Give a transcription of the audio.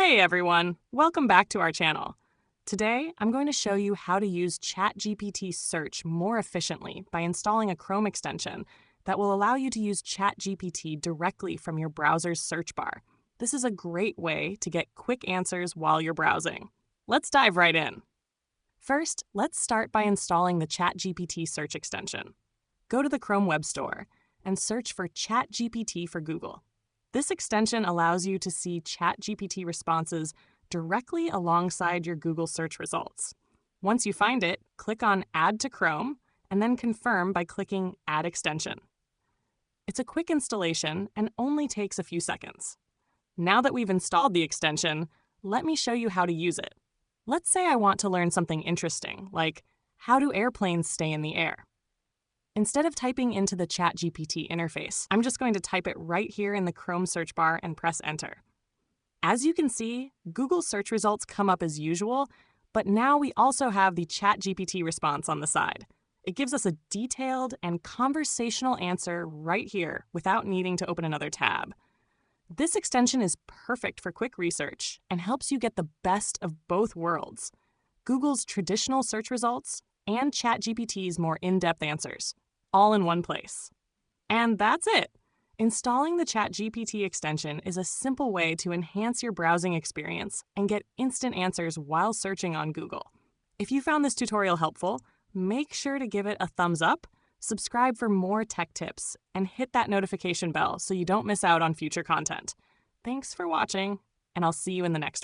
Hey everyone, welcome back to our channel. Today, I'm going to show you how to use ChatGPT search more efficiently by installing a Chrome extension that will allow you to use ChatGPT directly from your browser's search bar. This is a great way to get quick answers while you're browsing. Let's dive right in. First, let's start by installing the ChatGPT search extension. Go to the Chrome Web Store and search for ChatGPT for Google. This extension allows you to see ChatGPT responses directly alongside your Google search results. Once you find it, click on Add to Chrome and then confirm by clicking Add Extension. It's a quick installation and only takes a few seconds. Now that we've installed the extension, let me show you how to use it. Let's say I want to learn something interesting, like how do airplanes stay in the air? Instead of typing into the ChatGPT interface, I'm just going to type it right here in the Chrome search bar and press Enter. As you can see, Google search results come up as usual, but now we also have the ChatGPT response on the side. It gives us a detailed and conversational answer right here without needing to open another tab. This extension is perfect for quick research and helps you get the best of both worlds: Google's traditional search results and ChatGPT's more in-depth answers, all in one place. And that's it! Installing the ChatGPT extension is a simple way to enhance your browsing experience and get instant answers while searching on Google. If you found this tutorial helpful, make sure to give it a thumbs up, subscribe for more tech tips, and hit that notification bell so you don't miss out on future content. Thanks for watching, and I'll see you in the next one.